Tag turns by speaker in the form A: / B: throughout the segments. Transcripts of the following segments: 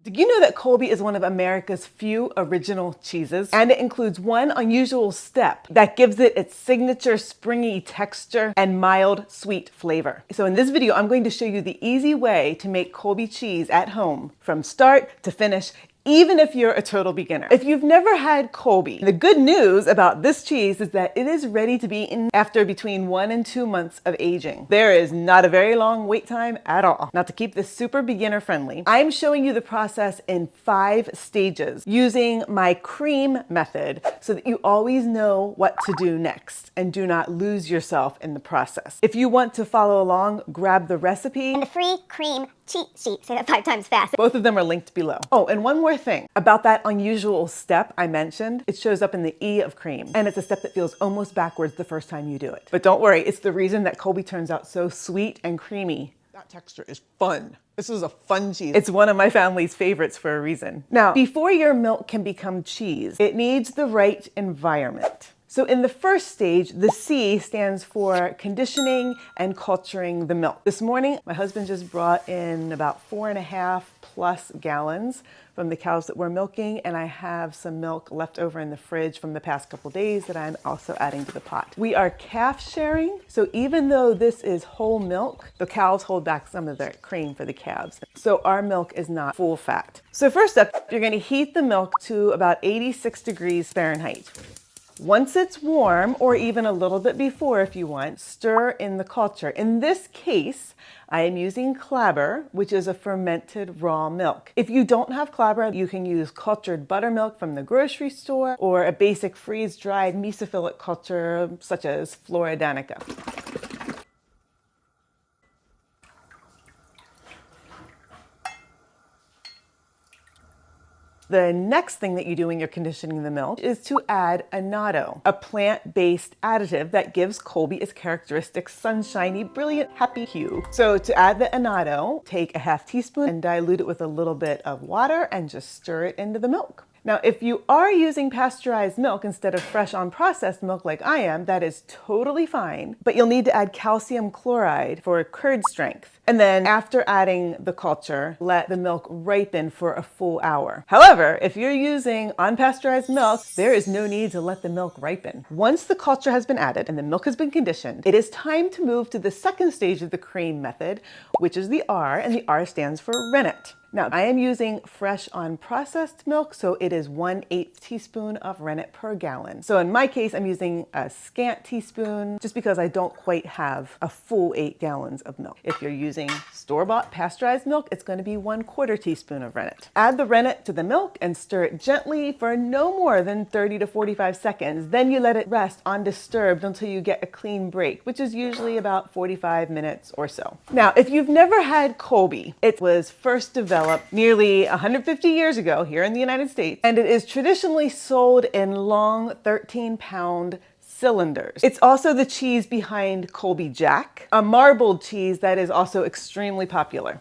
A: Did you know that Colby is one of America's few original cheeses? And it includes one unusual step that gives it its signature springy texture and mild sweet flavor. So in this video, I'm going to show you the easy way to make Colby cheese at home from start to finish, even if you're a total beginner. If you've never had Colby, the good news about this cheese is that it is ready to be eaten after between 1 and 2 months of aging. There is not a very long wait time at all. Now, to keep this super beginner friendly, I'm showing you the process in 5 stages using my cream method so that you always know what to do next and do not lose yourself in the process. If you want to follow along, grab the recipe
B: and the free cream cheat sheet. Say that 5 times fast.
A: Both of them are linked below. Oh, and one more thing about that unusual step I mentioned. It shows up in the E of cream, and it's a step that feels almost backwards the first time you do it. But don't worry, it's the reason that Colby turns out so sweet and creamy. That texture is fun. This is a fun cheese. It's one of my family's favorites for a reason. Now, before your milk can become cheese, it needs the right environment. So in the first stage, the C stands for conditioning and culturing the milk. This morning, my husband just brought in about 4.5+ gallons from the cows that we're milking, and I have some milk left over in the fridge from the past couple days that I'm also adding to the pot. We are calf sharing, so even though this is whole milk, the cows hold back some of their cream for the calves. So our milk is not full fat. So first up, you're gonna heat the milk to about 86 degrees Fahrenheit. Once it's warm, or even a little bit before if you want, stir in the culture. In this case, I am using clabber, which is a fermented raw milk. If you don't have clabber, you can use cultured buttermilk from the grocery store or a basic freeze-dried mesophilic culture such as Flora Danica. The next thing that you do when you're conditioning the milk is to add annatto, a plant-based additive that gives Colby its characteristic sunshiny, brilliant, happy hue. So to add the annatto, take a ½ teaspoon and dilute it with a little bit of water and just stir it into the milk. Now, if you are using pasteurized milk instead of fresh unprocessed milk like I am, that is totally fine, but you'll need to add calcium chloride for curd strength. And then after adding the culture, let the milk ripen for a full hour. However, if you're using unpasteurized milk, there is no need to let the milk ripen. Once the culture has been added and the milk has been conditioned, it is time to move to the second stage of the cream method, which is the R, and the R stands for rennet. Now, I am using fresh unprocessed milk, so it is 1/8 teaspoon of rennet per gallon. So in my case, I'm using a scant teaspoon just because I don't quite have a full 8 gallons of milk. If you're using store-bought pasteurized milk, it's going to be 1/4 teaspoon of rennet. Add the rennet to the milk and stir it gently for no more than 30 to 45 seconds. Then you let it rest undisturbed until you get a clean break, which is usually about 45 minutes or so. Now, if you've never had Colby, it was first developed nearly 150 years ago here in the United States, and it is traditionally sold in long 13-pound cylinders. It's also the cheese behind Colby Jack, a marbled cheese that is also extremely popular.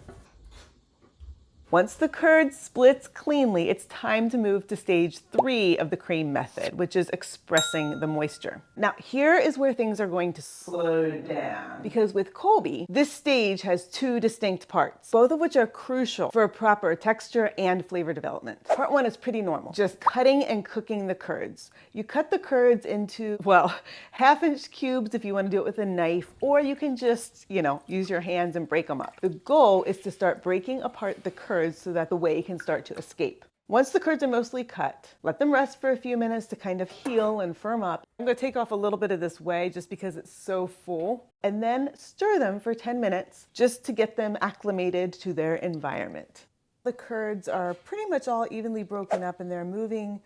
A: Once the curd splits cleanly, it's time to move to stage 3 of the cream method, which is expressing the moisture. Now, here is where things are going to slow down, because with Colby, this stage has 2 distinct parts, both of which are crucial for proper texture and flavor development. Part 1 is pretty normal, just cutting and cooking the curds. You cut the curds into, well, ½ inch cubes if you want to do it with a knife, or you can just, use your hands and break them up. The goal is to start breaking apart the curds so that the whey can start to escape. Once the curds are mostly cut, let them rest for a few minutes to kind of heal and firm up. I'm going to take off a little bit of this whey just because it's so full, and then stir them for 10 minutes just to get them acclimated to their environment. The curds are pretty much all evenly broken up and they're moving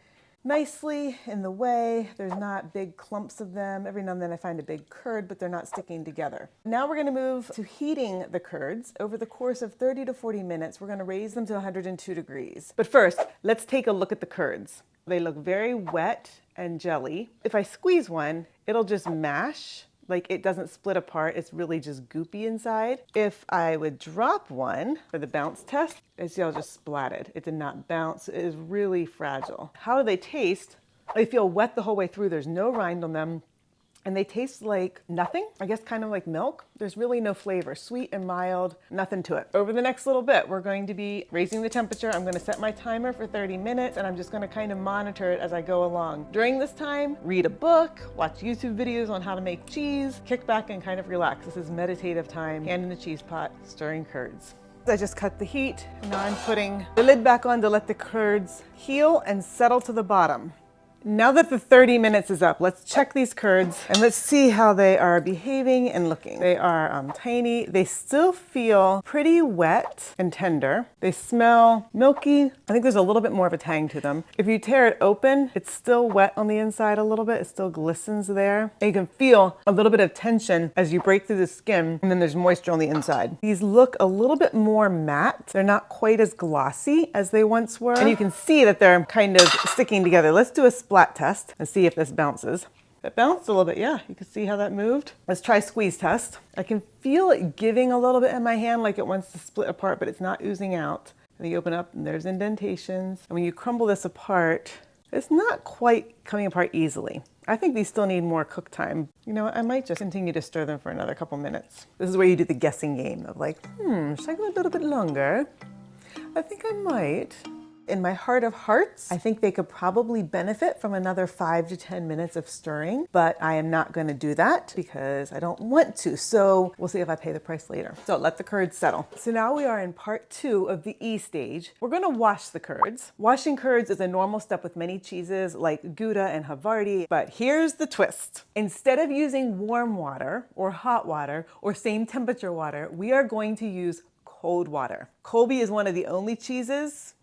A: nicely in the whey. There's not big clumps of them. Every now and then I find a big curd, but they're not sticking together. Now we're going to move to heating the curds. Over the course of 30 to 40 minutes, we're going to raise them to 102 degrees. But first, let's take a look at the curds. They look very wet and jelly. If I squeeze one, it'll just mash. Like, it doesn't split apart, it's really just goopy inside. If I would drop one for the bounce test, as y'all just splatted. It did not bounce, it is really fragile. How do they taste? They feel wet the whole way through, there's no rind on them. and they taste like nothing. I guess kind of like milk. There's really no flavor, sweet and mild, nothing to it. Over the next little bit, we're going to be raising the temperature. I'm gonna set my timer for 30 minutes and I'm just gonna kind of monitor it as I go along. During this time, read a book, watch YouTube videos on how to make cheese, kick back and kind of relax. This is meditative time, hand in the cheese pot, stirring curds. I just cut the heat. Now I'm putting the lid back on to let the curds heal and settle to the bottom. Now that the 30 minutes is up, let's check these curds and let's see how they are behaving and looking. They are tiny. They still feel pretty wet and tender. They smell milky. I think there's a little bit more of a tang to them. If you tear it open, it's still wet on the inside a little bit. It still glistens there. And you can feel a little bit of tension as you break through the skin, and then there's moisture on the inside. These look a little bit more matte. They're not quite as glossy as they once were. And you can see that they're kind of sticking together. Let's do a splat test and see if this bounces. It bounced a little bit, yeah. You can see how that moved. Let's try squeeze test. I can feel it giving a little bit in my hand like it wants to split apart, but it's not oozing out. And you open up and there's indentations. And when you crumble this apart, it's not quite coming apart easily. I think these still need more cook time. You know what, I might just continue to stir them for another couple minutes. This is where you do the guessing game of like, should I go a little bit longer? I think I might. In my heart of hearts, I think they could probably benefit from another 5 to 10 minutes of stirring, but I am not going to do that because I don't want to. So we'll see if I pay the price later. So let the curds settle. So now we are in part 2 of the E stage. We're going to wash the curds. Washing curds is a normal step with many cheeses like Gouda and Havarti, but here's the twist. Instead of using warm water or hot water or same temperature water, we are going to use cold water. Colby is one of the only cheeses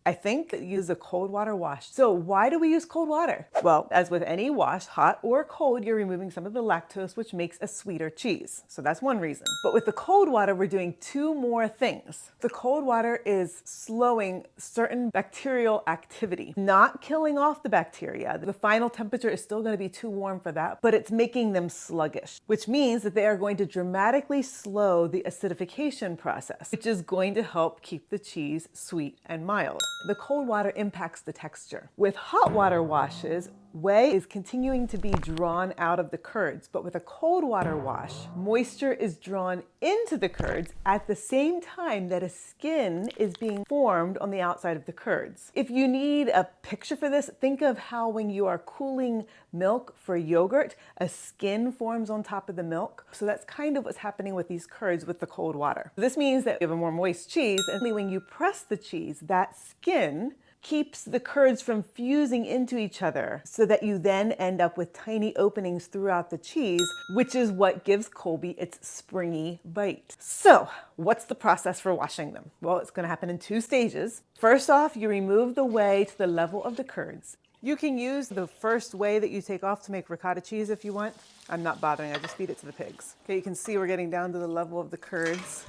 A: I think that use a cold water wash. So why do we use cold water? Well, as with any wash, hot or cold, you're removing some of the lactose, which makes a sweeter cheese. So that's one reason. But with the cold water, we're doing 2 more things. The cold water is slowing certain bacterial activity, not killing off the bacteria. The final temperature is still going to be too warm for that, but it's making them sluggish, which means that they are going to dramatically slow the acidification process, which is going to help keep the cheese sweet and mild. The cold water impacts the texture. With hot water washes, whey is continuing to be drawn out of the curds, but with a cold water wash, moisture is drawn into the curds at the same time that a skin is being formed on the outside of the curds. If you need a picture for this, think of how when you are cooling milk for yogurt, a skin forms on top of the milk. So that's kind of what's happening with these curds with the cold water. This means that you have a more moist cheese, and when you press the cheese, that skin keeps the curds from fusing into each other so that you then end up with tiny openings throughout the cheese, which is what gives Colby its springy bite. So what's the process for washing them? Well, it's going to happen in 2 stages. First off, you remove the whey to the level of the curds. You can use the first whey that you take off to make ricotta cheese if you want. I'm not bothering, I just feed it to the pigs. Okay, you can see we're getting down to the level of the curds.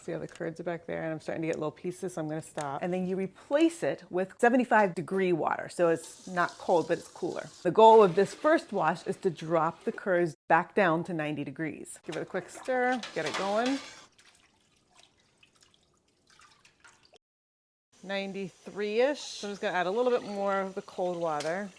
A: See how the curds are back there, and I'm starting to get little pieces, so I'm going to stop. And then you replace it with 75-degree water, so it's not cold, but it's cooler. The goal of this first wash is to drop the curds back down to 90 degrees. Give it a quick stir, get it going. 93-ish. So I'm just going to add a little bit more of the cold water.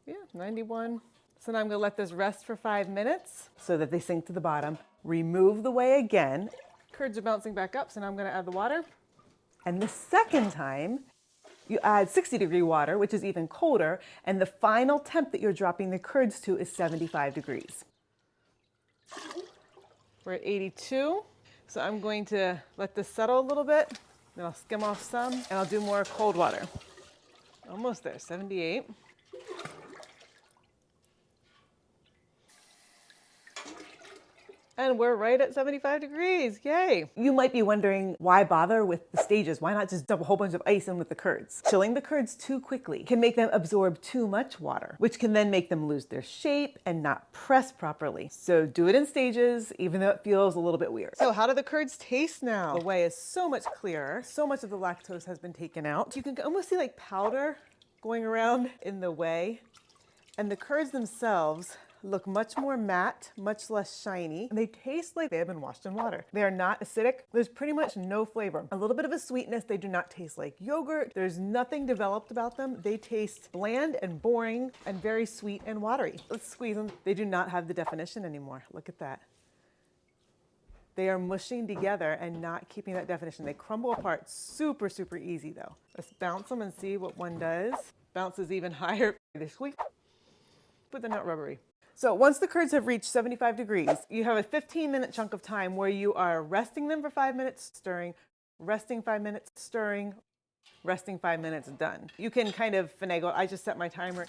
A: Yeah, 91. So now I'm going to let this rest for 5 minutes so that they sink to the bottom. Remove the whey again. Curds are bouncing back up, so now I'm going to add the water. And the second time, you add 60-degree water, which is even colder, and the final temp that you're dropping the curds to is 75 degrees. We're at 82, so I'm going to let this settle a little bit, then I'll skim off some, and I'll do more cold water. Almost there, 78. And we're right at 75 degrees, yay! You might be wondering, why bother with the stages? Why not just dump a whole bunch of ice in with the curds? Chilling the curds too quickly can make them absorb too much water, which can then make them lose their shape and not press properly. So do it in stages, even though it feels a little bit weird. So how do the curds taste now? The whey is so much clearer. So much of the lactose has been taken out. You can almost see like powder going around in the whey. And the curds themselves look much more matte, much less shiny, and they taste like they have been washed in water. They are not acidic. There's pretty much no flavor. A little bit of a sweetness. They do not taste like yogurt. There's nothing developed about them. They taste bland and boring and very sweet and watery. Let's squeeze them. They do not have the definition anymore. Look at that. They are mushing together and not keeping that definition. They crumble apart super, super easy though. Let's bounce them and see what one does. Bounces even higher. They squeak, but they're not rubbery. So once the curds have reached 75 degrees, you have a 15-minute chunk of time where you are resting them for 5 minutes, stirring, resting 5 minutes, stirring, resting 5 minutes, done. You can kind of finagle. I just set my timer.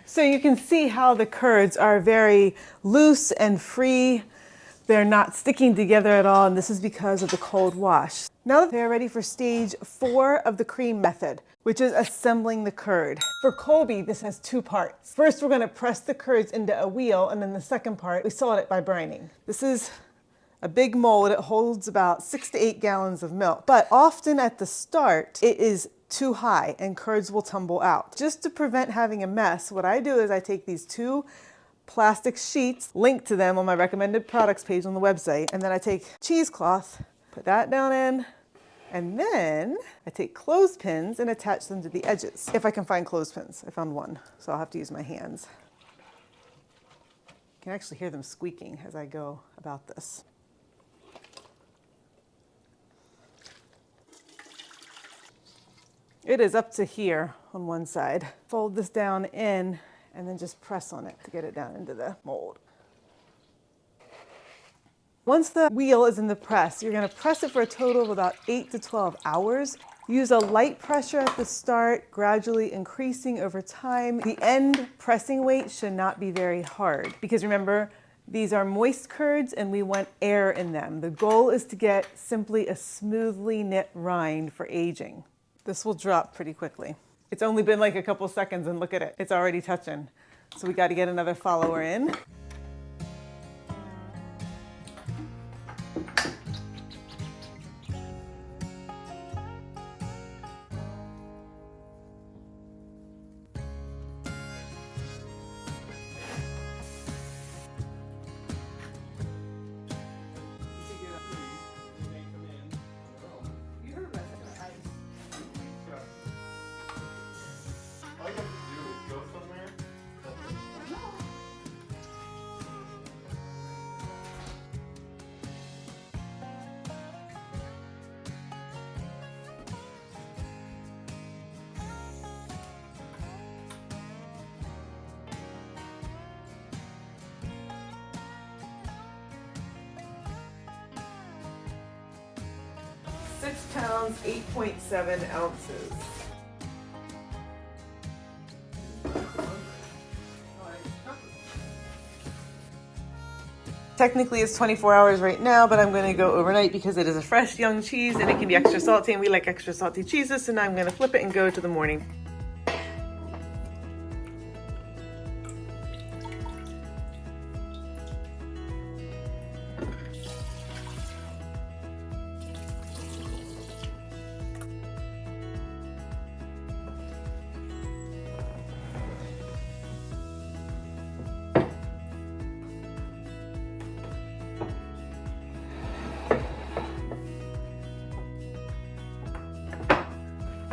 A: So you can see how the curds are very loose and free. They're not sticking together at all, and this is because of the cold wash. Now that they're ready for stage 4 of the cream method, which is assembling the curd. For Colby, this has 2 parts. First, we're gonna press the curds into a wheel, and then the second part, we salt it by brining. This is a big mold. It holds about 6 to 8 gallons of milk, but often at the start, it is too high and curds will tumble out. Just to prevent having a mess, what I do is I take these 2 plastic sheets, link to them on my recommended products page on the website, and then I take cheesecloth, put that down in, and then I take clothespins and attach them to the edges. If I can find clothespins. I found one, so I'll have to use my hands. You can actually hear them squeaking as I go about this. It is up to here on one side. Fold this down in and then just press on it to get it down into the mold. Once the wheel is in the press, you're gonna press it for a total of about 8 to 12 hours. Use a light pressure at the start, gradually increasing over time. The end pressing weight should not be very hard because remember, these are moist curds and we want air in them. The goal is to get simply a smoothly knit rind for aging. This will drop pretty quickly. It's only been like a couple seconds and look at it. It's already touching. So we got to get another follower in. £6, 8.7 ounces. Technically it's 24 hours right now, but I'm going to go overnight because it is a fresh young cheese and it can be extra salty and we like extra salty cheeses, so now I'm going to flip it and go to the morning.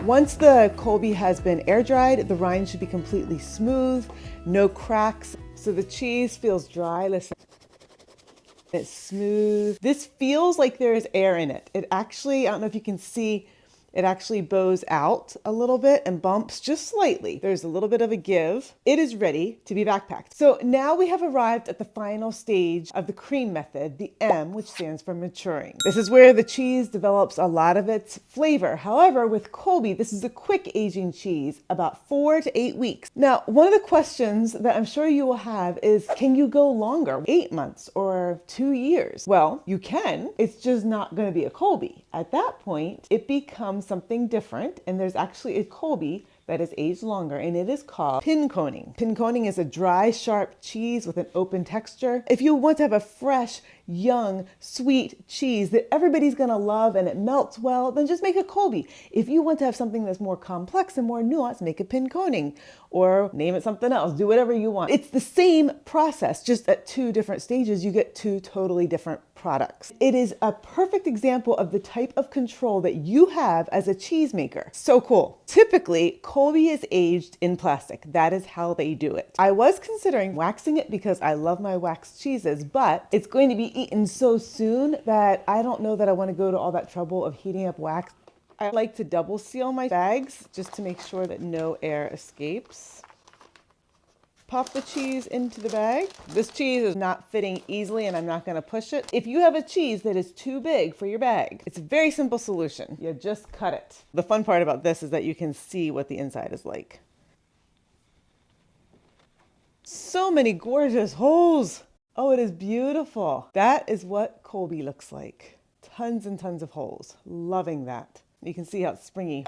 A: Once the Colby has been air dried, the rind should be completely smooth, no cracks. So the cheese feels dry. Listen, it's smooth. This feels like there is air in it. It actually, I don't know if you can see, it actually bows out a little bit and bumps just slightly. There's a little bit of a give. It is ready to be backpacked. So now we have arrived at the final stage of the cream method, the M, which stands for maturing. This is where the cheese develops a lot of its flavor. However, with Colby, this is a quick aging cheese, about 4 to 8 weeks. Now, one of the questions that I'm sure you will have is, can you go longer, 8 months or 2 years? Well, you can. It's just not going to be a Colby. At that point, it becomes something different, and there's actually a Colby that is aged longer, and it is called pin coning. Pin coning is a dry, sharp cheese with an open texture. If you want to have a fresh, young, sweet cheese that everybody's gonna love and it melts well, then just make a Colby. If you want to have something that's more complex and more nuanced, make a pinconing or name it something else. Do whatever you want. It's the same process, just at two different stages, you get two totally different products. It is a perfect example of the type of control that you have as a cheesemaker. So cool. Typically, Colby is aged in plastic. That is how they do it. I was considering waxing it because I love my waxed cheeses, but it's going to be eaten so soon that I don't know that I want to go to all that trouble of heating up wax. I like to double seal my bags just to make sure that no air escapes. Pop the cheese into the bag. This cheese is not fitting easily and I'm not gonna push it. If you have a cheese that is too big for your bag, it's a very simple solution. You just cut it. The fun part about this is that you can see what the inside is like. So many gorgeous holes. Oh, it is beautiful. That is what Colby looks like. Tons and tons of holes. Loving that. You can see how it's springy.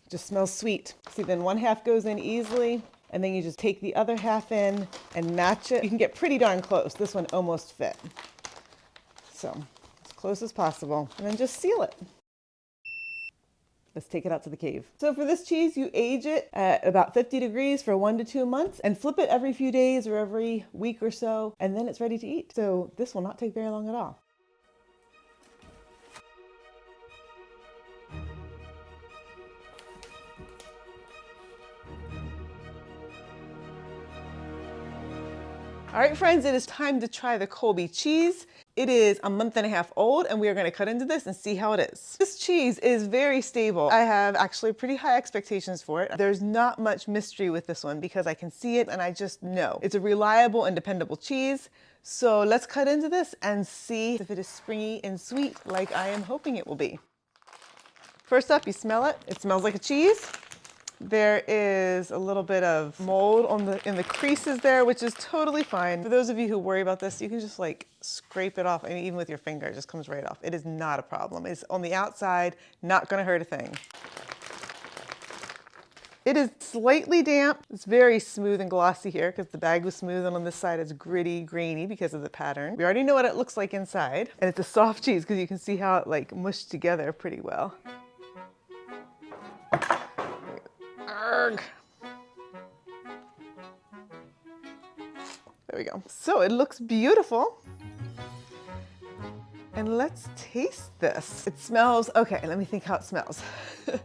A: Just smells sweet. See, then one half goes in easily, and then you just take the other half in and match it. You can get pretty darn close. This one almost fit. So, as close as possible, and then just seal it. Let's take it out to the cave. So for this cheese, you age it at about 50 degrees for 1 to 2 months and flip it every few days or every week or so, and then it's ready to eat. So this will not take very long at all. All right, friends, it is time to try the Colby cheese. It is a month and a half old, and we are going to cut into this and see how it is. This cheese is very stable. I have actually pretty high expectations for it. There's not much mystery with this one because I can see it and I just know. It's a reliable and dependable cheese. So let's cut into this and see if it is springy and sweet like I am hoping it will be. First up, you smell it. It smells like a cheese. There is a little bit of mold in the creases there, which is totally fine. For those of you who worry about this, you can just like scrape it off. I mean, even with your finger, it just comes right off. It is not a problem. It's on the outside, not gonna hurt a thing. It is slightly damp. It's very smooth and glossy here because the bag was smooth, and on this side it's gritty, grainy because of the pattern. We already know what it looks like inside. And it's a soft cheese because you can see how it like mushed together pretty well. Arrgh. There we go. So it looks beautiful. And let's taste this. It smells, okay, let me think how it smells. It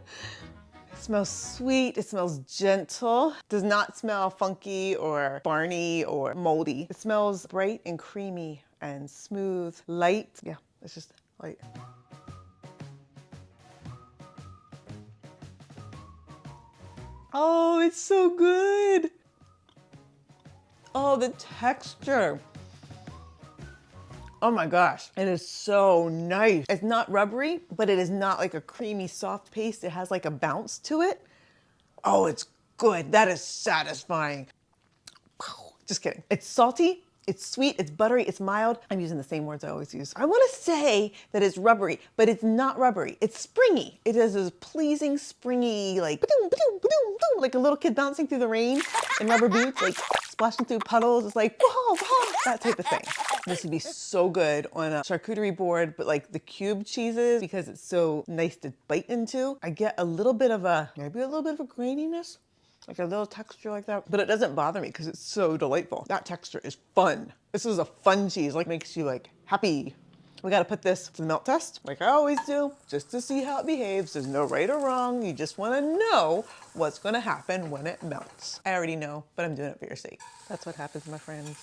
A: smells sweet, it smells gentle. Does not smell funky or barny or moldy. It smells bright and creamy and smooth, light. Yeah, it's just light. Oh, it's so good. Oh, the texture. Oh my gosh, it is so nice. It's not rubbery, but it is not like a creamy soft paste. It has like a bounce to it. Oh, it's good. That is satisfying. Just kidding. It's salty. It's sweet, it's buttery, it's mild. I'm using the same words I always use. I wanna say that it's rubbery, but it's not rubbery. It's springy. It has this pleasing, springy, like, ba-doom, ba-doom, ba-doom, ba-doom, like a little kid bouncing through the rain in rubber boots, like splashing through puddles. It's like, whoa, whoa, that type of thing. This would be so good on a charcuterie board, but like the cube cheeses, because it's so nice to bite into. I get a little bit of maybe a little bit of a graininess. Like a little texture like that, but it doesn't bother me because it's so delightful. That texture is fun. This is a fun cheese, like makes you like happy. We got to put this to the melt test, like I always do, just to see how it behaves. There's no right or wrong. You just want to know what's going to happen when it melts. I already know, but I'm doing it for your sake. That's what happens, my friends.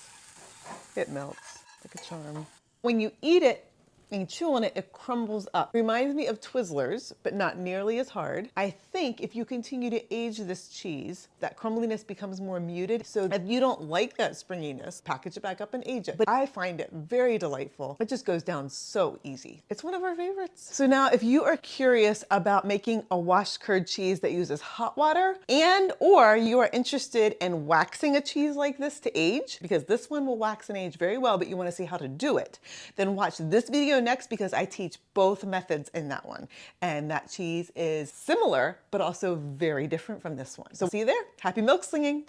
A: It melts like a charm. When you eat it, and you chew on it, it crumbles up. Reminds me of Twizzlers, but not nearly as hard. I think if you continue to age this cheese, that crumbliness becomes more muted. So if you don't like that springiness, package it back up and age it. But I find it very delightful. It just goes down so easy. It's one of our favorites. So now if you are curious about making a washed curd cheese that uses hot water, and or you are interested in waxing a cheese like this to age, because this one will wax and age very well, but you want to see how to do it, then watch this video next because I teach both methods in that one. And that cheese is similar, but also very different from this one. So see you there. Happy milk slinging.